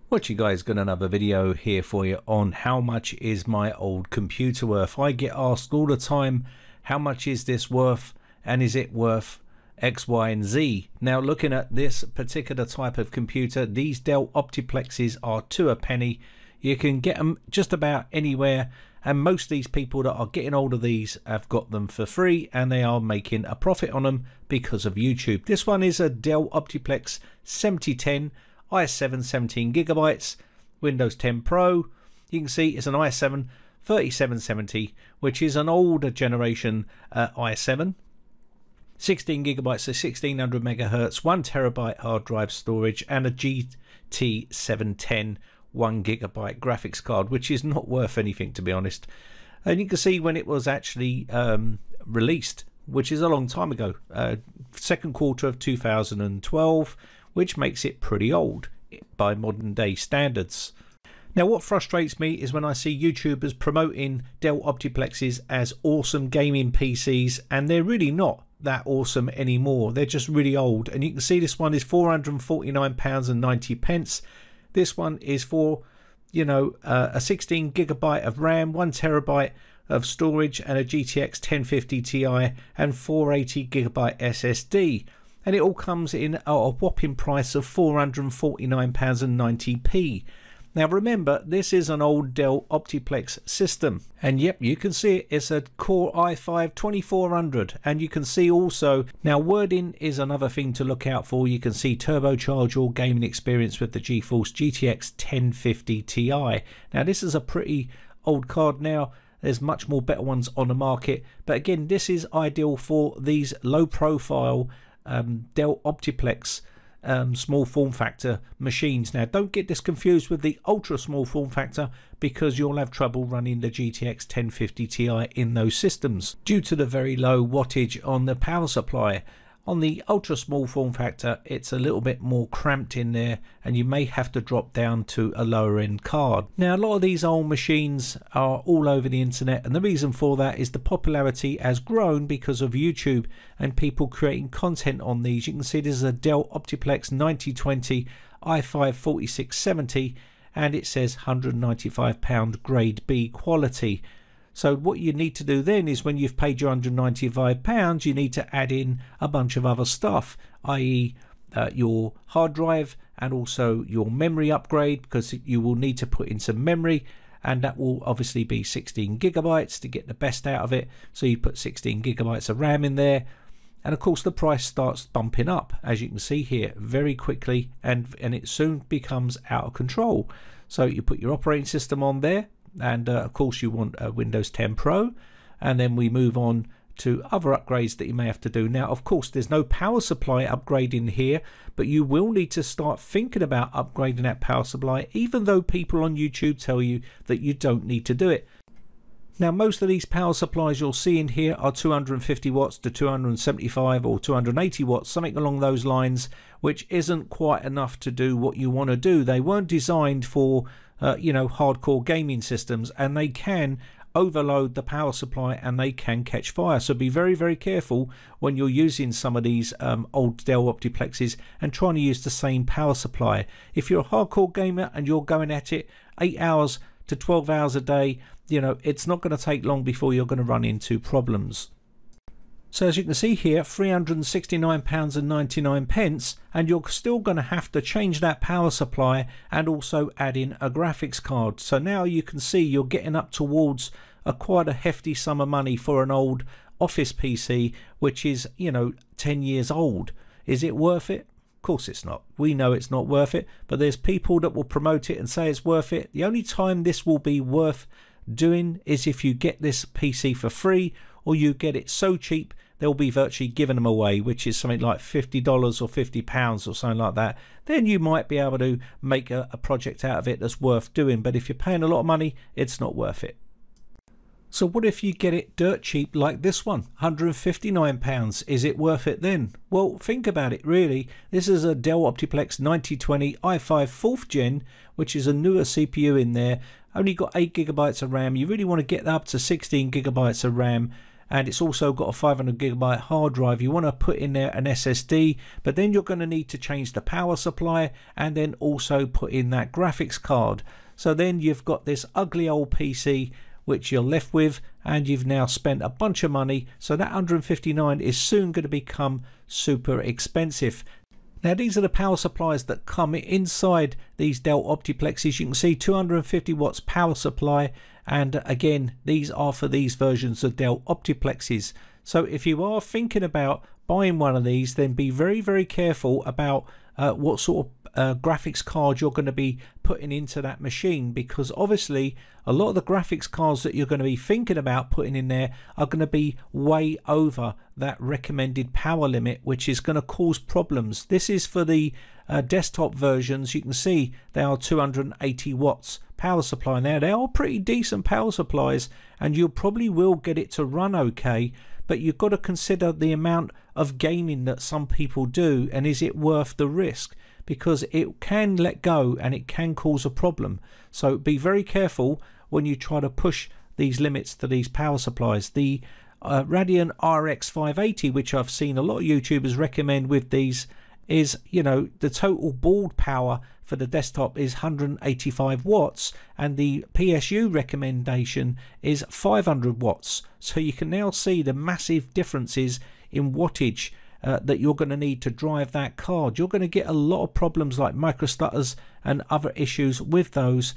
What you guys, got another video here for you on how much is my old computer worth. I get asked all the time, how much is this worth, and is it worth X, Y and Z? Now looking at this particular type of computer, these Dell Optiplexes are 2 a penny. You can get them just about anywhere, and most of these people that are getting hold of these have got them for free, and they are making a profit on them because of YouTube. This one is a Dell Optiplex 7010 i7 17 gigabytes, Windows 10 Pro. You can see it's an i7 3770, which is an older generation i7. 16 gigabytes, so 1600 megahertz, 1 terabyte hard drive storage, and a GT 710 1 gigabyte graphics card, which is not worth anything, to be honest. And you can see when it was actually released, which is a long time ago, second quarter of 2012, which makes it pretty old by modern day standards. Now what frustrates me is when I see YouTubers promoting Dell Optiplexes as awesome gaming PCs, and they're really not that awesome anymore. They're just really old, and you can see this one is £449.90. This one is for, you know, a 16 gigabyte of RAM, 1 terabyte of storage, and a GTX 1050 Ti and 480 gigabyte SSD. And it all comes in at a whopping price of £449.90. Now remember, this is an old Dell Optiplex system, and yep, you can see it's a Core i5 2400, and you can see also, now wording is another thing to look out for. You can see turbocharge your gaming experience with the GeForce GTX 1050 Ti. Now this is a pretty old card now. There's much more better ones on the market, but again, this is ideal for these low profile Dell Optiplex small form factor machines. Now don't get this confused with the ultra small form factor, because you'll have trouble running the GTX 1050 Ti in those systems due to the very low wattage on the power supply. On the ultra small form factor, it's a little bit more cramped in there, and you may have to drop down to a lower end card. Now a lot of these old machines are all over the internet, and the reason for that is the popularity has grown because of YouTube and people creating content on these. You can see this is a Dell Optiplex 9020 i5 4670, and it says £195 grade B quality. So what you need to do then is, when you've paid your £195, you need to add in a bunch of other stuff, i.e. your hard drive and also your memory upgrade, because you will need to put in some memory, and that will obviously be 16 gigabytes to get the best out of it. So you put 16 gigabytes of RAM in there, and of course the price starts bumping up, as you can see here, very quickly, and it soon becomes out of control. So you put your operating system on there, and of course you want Windows 10 Pro, and then we move on to other upgrades that you may have to do. Now of course there's no power supply upgrade in here, but you will need to start thinking about upgrading that power supply, even though people on YouTube tell you that you don't need to do it. Now most of these power supplies you'll see in here are 250 watts to 275 or 280 watts, something along those lines, which isn't quite enough to do what you want to do. They weren't designed for you know, hardcore gaming systems, and they can overload the power supply and they can catch fire. So be very, very careful when you're using some of these old Dell Optiplexes and trying to use the same power supply. If you're a hardcore gamer and you're going at it 8 hours to 12 hours a day, you know, it's not going to take long before you're going to run into problems. So as you can see here, £369.99, and you're still going to have to change that power supply and also add in a graphics card. So now you can see you're getting up towards quite a hefty sum of money for an old office PC, which is, you know, 10 years old. Is it worth it? Of course it's not. We know it's not worth it, but there's people that will promote it and say it's worth it. The only time this will be worth doing is if you get this PC for free, or you get it so cheap they'll be virtually giving them away, which is something like $50 or £50 or something like that. Then you might be able to make a project out of it that's worth doing, but if you're paying a lot of money, it's not worth it. So what if you get it dirt cheap like this one, £159? Is it worth it then? Well, think about it really. This is a Dell Optiplex 9020 i5 4th gen, which is a newer CPU in there. Only got 8 gigabytes of RAM. You really want to get up to 16 gigabytes of RAM. and it's also got a 500GB hard drive. You want to put in there an SSD, but then you're going to need to change the power supply and then also put in that graphics card. So then you've got this ugly old PC which you're left with, and you've now spent a bunch of money. So that 159 is soon going to become super expensive. Now these are the power supplies that come inside these Dell Optiplexes. You can see 250 watts power supply, and again these are for these versions of Dell Optiplexes. So if you are thinking about buying one of these, then be very careful about what sort of graphics card you're going to be putting into that machine, because obviously a lot of the graphics cards that you're going to be thinking about putting in there are going to be way over that recommended power limit, which is going to cause problems. This is for the desktop versions. You can see they are 280 watts power supply. Now they are pretty decent power supplies, and you probably will get it to run okay, but you've got to consider the amount of gaming that some people do, and is it worth the risk, because it can let go and it can cause a problem. So be very careful when you try to push these limits to these power supplies. The Radeon RX 580, which I've seen a lot of YouTubers recommend with these, is, you know, the total board power for the desktop is 185 watts, and the PSU recommendation is 500 watts. So you can now see the massive differences in wattage that you're going to need to drive that card. You're going to get a lot of problems like microstutters and other issues with those.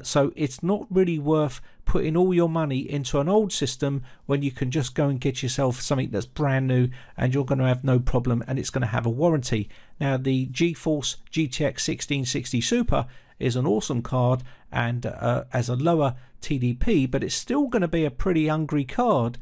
So it's not really worth putting all your money into an old system when you can just go and get yourself something that's brand new, and you're going to have no problem, and it's going to have a warranty. Now the GeForce GTX 1660 Super is an awesome card, and as a lower TDP, but it's still going to be a pretty hungry card.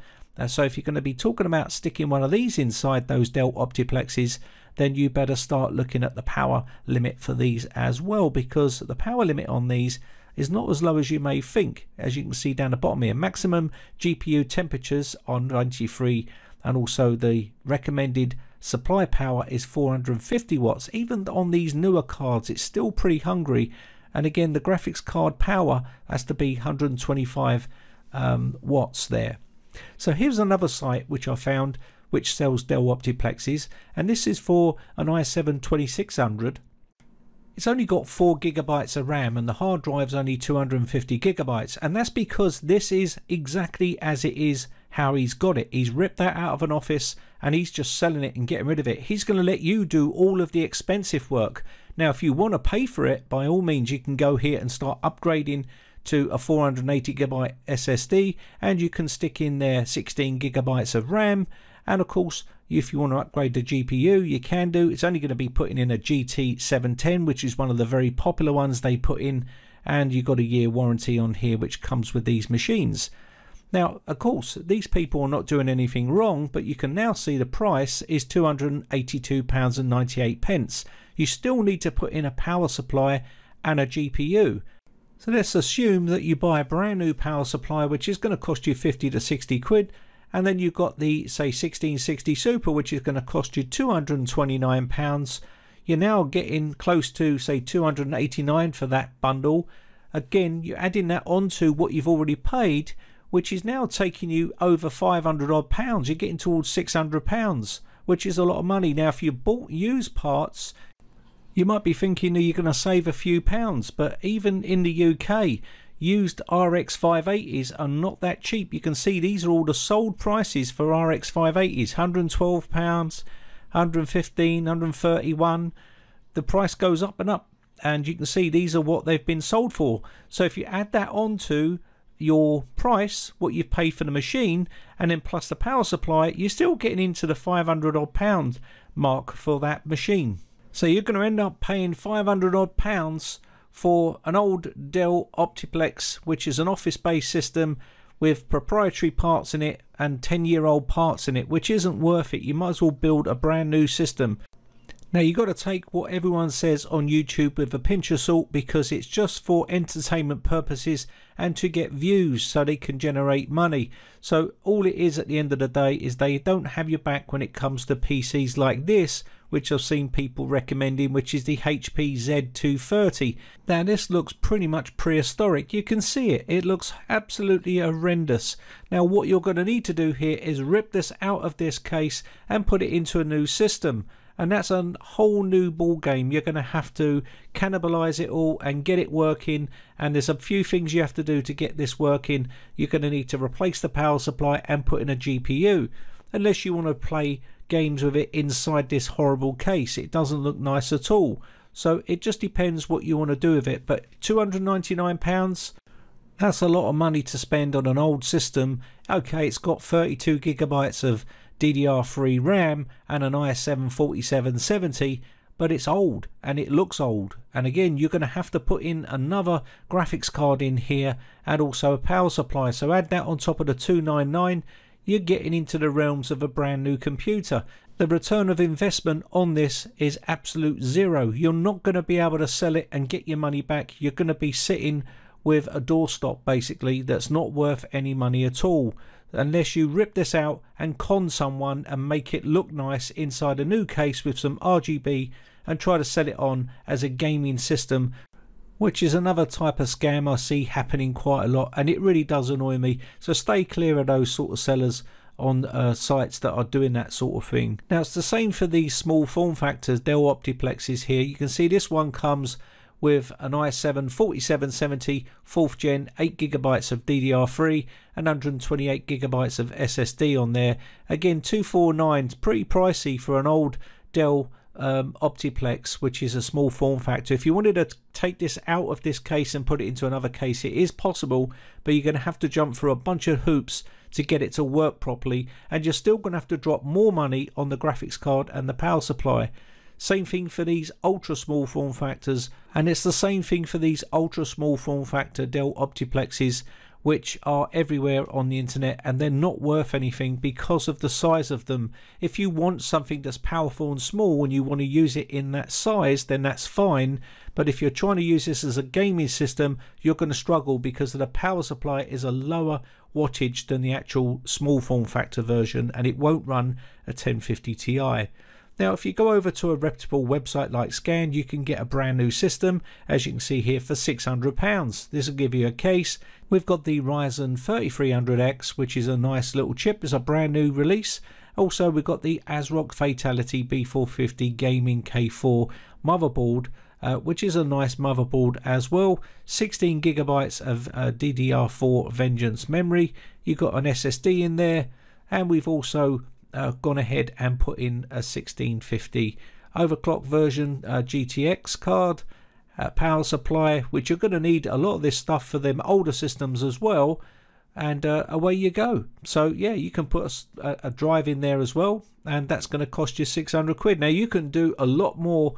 So if you're going to be talking about sticking one of these inside those Dell Optiplexes, then you better start looking at the power limit for these as well, because the power limit on these is not as low as you may think. As you can see down the bottom here, maximum GPU temperatures on 93, and also the recommended supply power is 450 watts. Even on these newer cards, it's still pretty hungry. And again, the graphics card power has to be 125 watts there. So here's another site which I found which sells Dell Optiplexes, and this is for an i7 2600. It's only got 4 gigabytes of RAM, and the hard drive's only 250 gigabytes, and that's because this is exactly as it is how he's got it. He's ripped that out of an office and he's just selling it and getting rid of it. He's going to let you do all of the expensive work. Now if you want to pay for it, by all means you can go here and start upgrading to a 480 gigabyte SSD, and you can stick in there 16 gigabytes of RAM, and of course if you want to upgrade the GPU you can do. It's only going to be putting in a GT 710, which is one of the very popular ones they put in, and you've got a year warranty on here which comes with these machines. Now of course these people are not doing anything wrong, but you can now see the price is £282.98. You still need to put in a power supply and a GPU. So let's assume that you buy a brand new power supply, which is going to cost you 50 to 60 quid, and then you've got the, say, 1660 Super, which is going to cost you £229. You're now getting close to, say, 289 for that bundle. Again, you're adding that onto what you've already paid, which is now taking you over 500 odd pounds. You're getting towards £600, which is a lot of money. Now, if you bought used parts, you might be thinking that you're going to save a few pounds, but even in the UK, used RX 580s are not that cheap. You can see these are all the sold prices for RX 580s, £112, £115, £131. The price goes up and up, and you can see these are what they've been sold for. So if you add that onto your price, what you've paid for the machine, and then plus the power supply, you're still getting into the 500 odd pound mark for that machine. So you're going to end up paying 500 odd pounds for an old Dell Optiplex, which is an office-based system with proprietary parts in it and 10-year-old parts in it, which isn't worth it. You might as well build a brand new system. Now you got to take what everyone says on YouTube with a pinch of salt, because it's just for entertainment purposes and to get views so they can generate money. So all it is at the end of the day is they don't have your back when it comes to PCs like this, which I've seen people recommending, which is the HP Z230. Now this looks pretty much prehistoric. You can see it. It looks absolutely horrendous. Now what you're going to need to do here is rip this out of this case and put it into a new system. And that's a whole new ball game. You're going to have to cannibalize it all and get it working, and there's a few things you have to do to get this working. You're going to need to replace the power supply and put in a GPU, unless you want to play games with it inside this horrible case. It doesn't look nice at all. So it just depends what you want to do with it. But £299, that's a lot of money to spend on an old system. Okay, it's got 32 gigabytes of DDR3 RAM and an i7 4770, but it's old and it looks old. And again, you're going to have to put in another graphics card in here and also a power supply. So add that on top of the $299, you're getting into the realms of a brand new computer. The return of investment on this is absolute zero. You're not going to be able to sell it and get your money back. You're going to be sitting with a doorstop basically that's not worth any money at all, unless you rip this out and con someone and make it look nice inside a new case with some RGB and try to sell it on as a gaming system, which is another type of scam I see happening quite a lot, and it really does annoy me. So stay clear of those sort of sellers on sites that are doing that sort of thing. Now it's the same for these small form factors, Dell Optiplexes here. You can see this one comes with an i7 4770 4th gen, 8GB of DDR3 and 128GB of SSD on there. Again, 249, pretty pricey for an old Dell Optiplex, which is a small form factor. If you wanted to take this out of this case and put it into another case, it is possible, but you're going to have to jump through a bunch of hoops to get it to work properly, and you're still going to have to drop more money on the graphics card and the power supply. Same thing for these ultra small form factors, and it's the same thing for these ultra small form factor Dell Optiplexes, which are everywhere on the internet, and they're not worth anything because of the size of them. If you want something that's powerful and small and you want to use it in that size, then that's fine. But if you're trying to use this as a gaming system, you're going to struggle because the power supply is a lower wattage than the actual small form factor version, and it won't run a 1050 Ti. Now if you go over to a reputable website like Scan, you can get a brand new system, as you can see here, for £600. This will give you a case. We've got the Ryzen 3300X, which is a nice little chip. It's a brand new release. Also we've got the ASRock Fatality B450 Gaming K4 motherboard, which is a nice motherboard as well. 16GB of DDR4 Vengeance memory. You've got an SSD in there, and we've also gone ahead and put in a 1650 overclock version GTX card, power supply, which you're going to need a lot of this stuff for them older systems as well, and away you go. So yeah, you can put a drive in there as well, and that's going to cost you 600 quid. Now you can do a lot more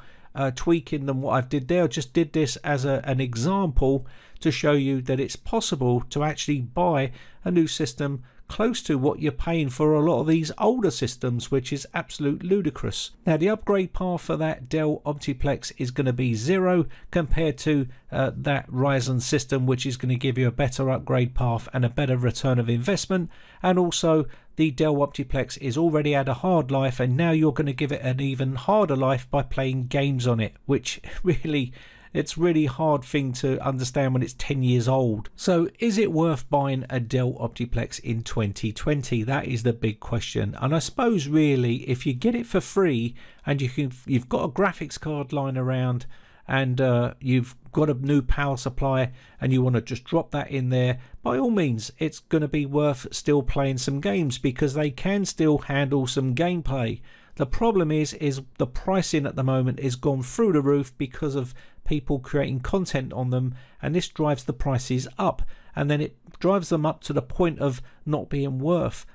tweaking than what I've did there. I just did this as an example to show you that it's possible to actually buy a new system close to what you're paying for a lot of these older systems, which is absolute ludicrous. Now the upgrade path for that Dell Optiplex is going to be 0 compared to that Ryzen system, which is going to give you a better upgrade path and a better return of investment. And also the Dell Optiplex is already had a hard life, and now you're going to give it an even harder life by playing games on it, which really, it's really hard thing to understand when it's 10 years old. So is it worth buying a Dell Optiplex in 2020? That is the big question. And I suppose really, if you get it for free and you've got a graphics card lying around, and you've got a new power supply and you want to just drop that in there, by all means it's going to be worth still playing some games, because they can still handle some gameplay. The problem is the pricing at the moment is gone through the roof because of people creating content on them, and this drives the prices up, and then it drives them up to the point of not being worth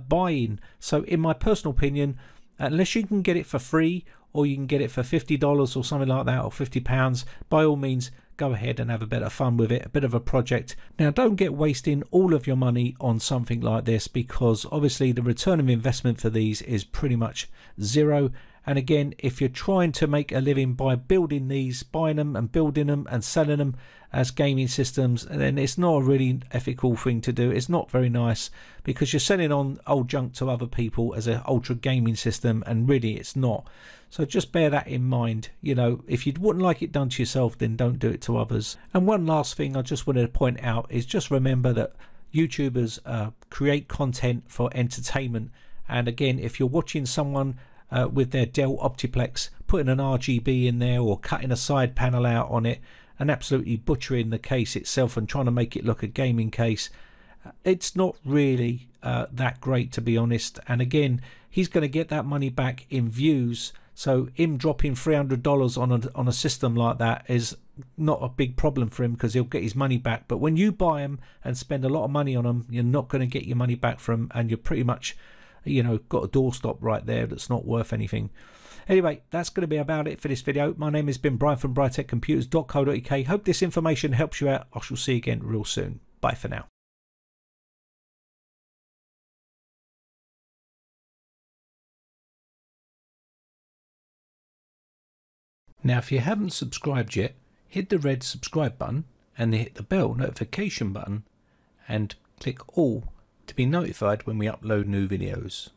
buying. So in my personal opinion, unless you can get it for free, or you can get it for $50 or something like that, or £50, by all means go ahead and have a bit of fun with it, a bit of a project. Now don't get wasting all of your money on something like this, because obviously the return of investment for these is pretty much zero. And again, if you're trying to make a living by building these, buying them and building them and selling them as gaming systems, then it's not a really ethical thing to do. It's not very nice, because you're selling on old junk to other people as an ultra gaming system, and really it's not. So just bear that in mind. You know, if you wouldn't like it done to yourself, then don't do it to others. And one last thing I just wanted to point out is just remember that YouTubers create content for entertainment. And again, if you're watching someone with their Dell Optiplex putting an RGB in there or cutting a side panel out on it and absolutely butchering the case itself and trying to make it look a gaming case, it's not really that great, to be honest. And again, he's going to get that money back in views, so him dropping $300 on a system like that is not a big problem for him, because he'll get his money back. But when you buy them and spend a lot of money on them, you're not going to get your money back from them, and you're pretty much, you know, got a doorstop right there that's not worth anything. Anyway, that's going to be about it for this video. My name has been Brian from briteccomputers.co.uk. Hope this information helps you out. I shall see you again real soon. Bye for now. Now, if you haven't subscribed yet, hit the red subscribe button and then hit the bell notification button and click all to be notified when we upload new videos.